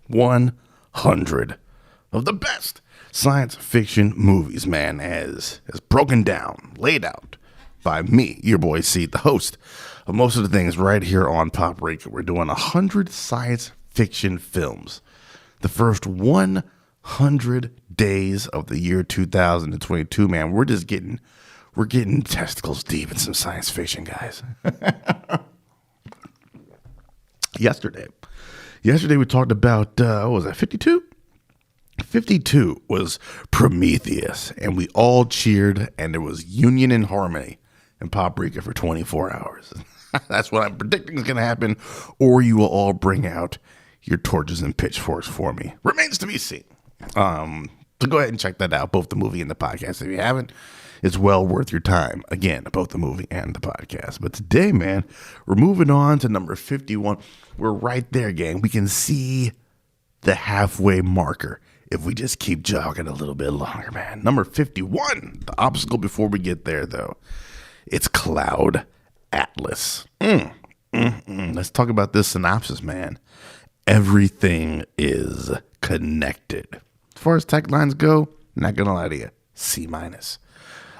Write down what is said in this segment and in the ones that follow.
100 of the best science fiction movies, man, as broken down, laid out by me, your boy C, the host of most of the things right here on Paprika. We're doing 100 science fiction films. The first 100 days of the year 2022, man. We're getting testicles deep in some science fiction, guys. Yesterday we talked about, what was that, 52? 52 was Prometheus, and we all cheered, and there was union and harmony in Paprika for 24 hours. That's what I'm predicting is going to happen, or you will all bring out your torches and pitchforks for me. Remains to be seen. So go ahead and check that out, both the movie and the podcast. If you haven't, it's well worth your time. Again, both the movie and the podcast. But today, man, we're moving on to number 51. We're right there, gang. We can see the halfway marker if we just keep jogging a little bit longer, man. Number 51. The obstacle before we get there, though, it's Cloud Atlas. Let's talk about this synopsis, man. Everything is connected. As far as tech lines go, not gonna lie to you, C-.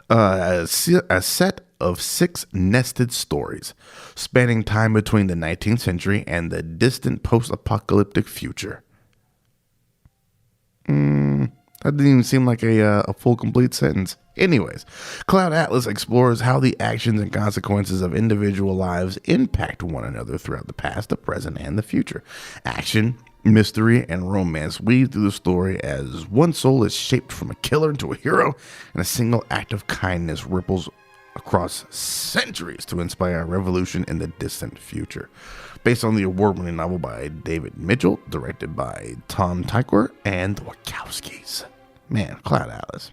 A set of 6 nested stories spanning time between the 19th century and the distant post-apocalyptic future. That didn't even seem like a full, complete sentence. Anyways, Cloud Atlas explores how the actions and consequences of individual lives impact one another throughout the past, the present, and the future. Action, mystery, and romance weave through the story as one soul is shaped from a killer into a hero, and a single act of kindness ripples across centuries to inspire a revolution in the distant future. Based on the award-winning novel by David Mitchell, directed by Tom Tykwer and the Wachowskis. Man, Cloud Atlas.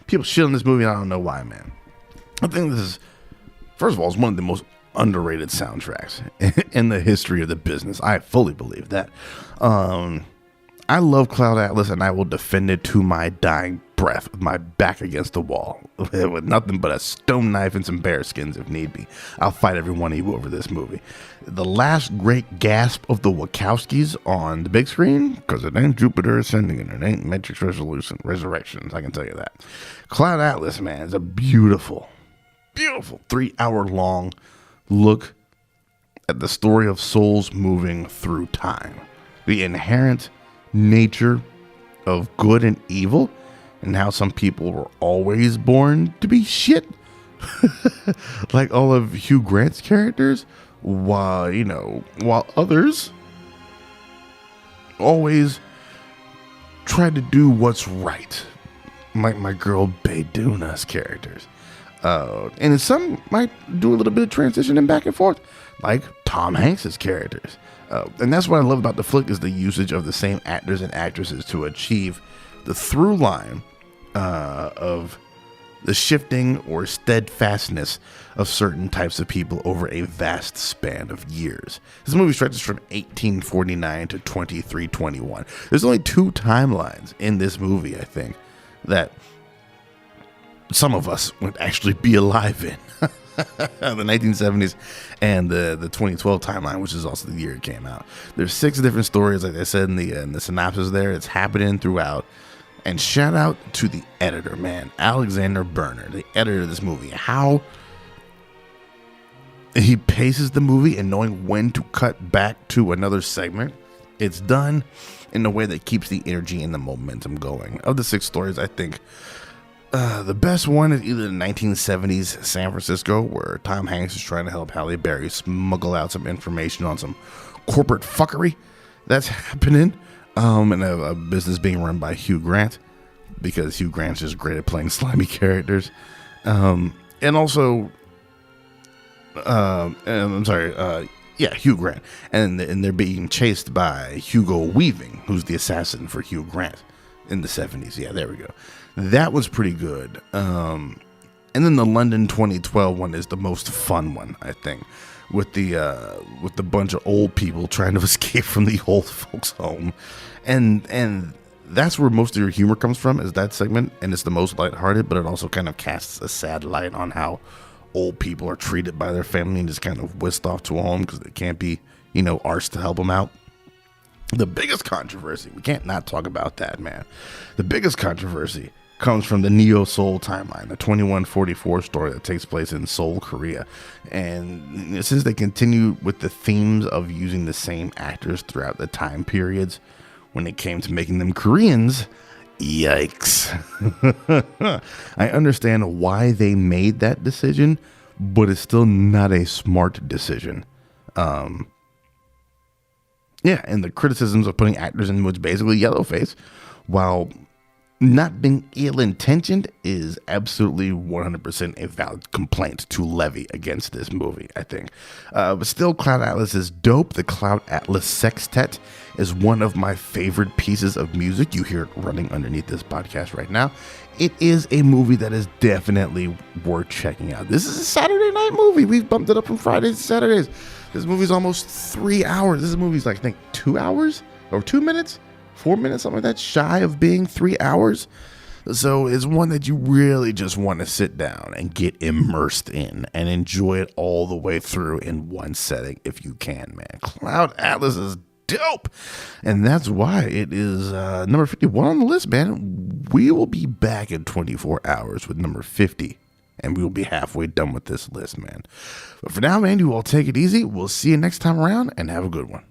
People shit on this movie, and I don't know why, man. I think this is, first of all, it's one of the most underrated soundtracks in the history of the business. I fully believe that. I love Cloud Atlas, and I will defend it to my dying breath with my back against the wall with nothing but a stone knife and some bear skins if need be. I'll fight every one of you over this movie. The last great gasp of the Wachowskis on the big screen, because it ain't Jupiter Ascending and it ain't Matrix Resurrections, I can tell you that. Cloud Atlas, man, is a beautiful 3-hour long look at the story of souls moving through time, the inherent nature of good and evil, and how some people were always born to be shit, like all of Hugh Grant's characters, while others always try to do what's right, like my girl Bayduna's characters. And some might do a little bit of transitioning back and forth, like Tom Hanks's characters. And that's what I love about the flick, is the usage of the same actors and actresses to achieve the through line of the shifting or steadfastness of certain types of people over a vast span of years. This movie stretches from 1849 to 2321. There's only 2 timelines in this movie, I think, that some of us would actually be alive in. The 1970s and the 2012 timeline, which is also the year it came out. There's 6 different stories, like I said in the synopsis there. It's happening throughout. And shout out to the editor, man, Alexander Berner, the editor of this movie. How he paces the movie and knowing when to cut back to another segment. It's done in a way that keeps the energy and the momentum going. Of the 6 stories, I think the best one is either the 1970s San Francisco, where Tom Hanks is trying to help Halle Berry smuggle out some information on some corporate fuckery that's happening, and a business being run by Hugh Grant, because Hugh Grant's just great at playing slimy characters. And also, Hugh Grant. And they're being chased by Hugo Weaving, who's the assassin for Hugh Grant in the 70s. Yeah, there we go. That was pretty good. And then the London 2012 one is the most fun one, I think, with the bunch of old people trying to escape from the old folks' home, and that's where most of your humor comes from, is that segment, and it's the most lighthearted, but it also kind of casts a sad light on how old people are treated by their family and just kind of whisked off to a home because they can't be, arsed to help them out. The biggest controversy, we can't not talk about that, man. The biggest controversy comes from the Neo Seoul timeline, the 2144 story that takes place in Seoul, Korea. And since they continue with the themes of using the same actors throughout the time periods, when it came to making them Koreans, yikes. I understand why they made that decision, but it's still not a smart decision. Yeah, and the criticisms of putting actors in what's basically yellowface, while not being ill-intentioned, is absolutely 100% a valid complaint to levy against this movie, I think. But still, Cloud Atlas is dope. The Cloud Atlas Sextet is one of my favorite pieces of music. You hear it running underneath this podcast right now. It is a movie that is definitely worth checking out. This is a Saturday night movie. We've bumped it up from Fridays to Saturdays. This movie's almost 3 hours. This movie's like, I think, 2 hours or 2 minutes, 4 minutes, something like that, shy of being 3 hours. So it's one that you really just want to sit down and get immersed in and enjoy it all the way through in one setting if you can, man. Cloud Atlas is dope. And that's why it is number 51 on the list, man. We will be back in 24 hours with number 50. And we will be halfway done with this list, man. But for now, man, you all take it easy. We'll see you next time around and have a good one.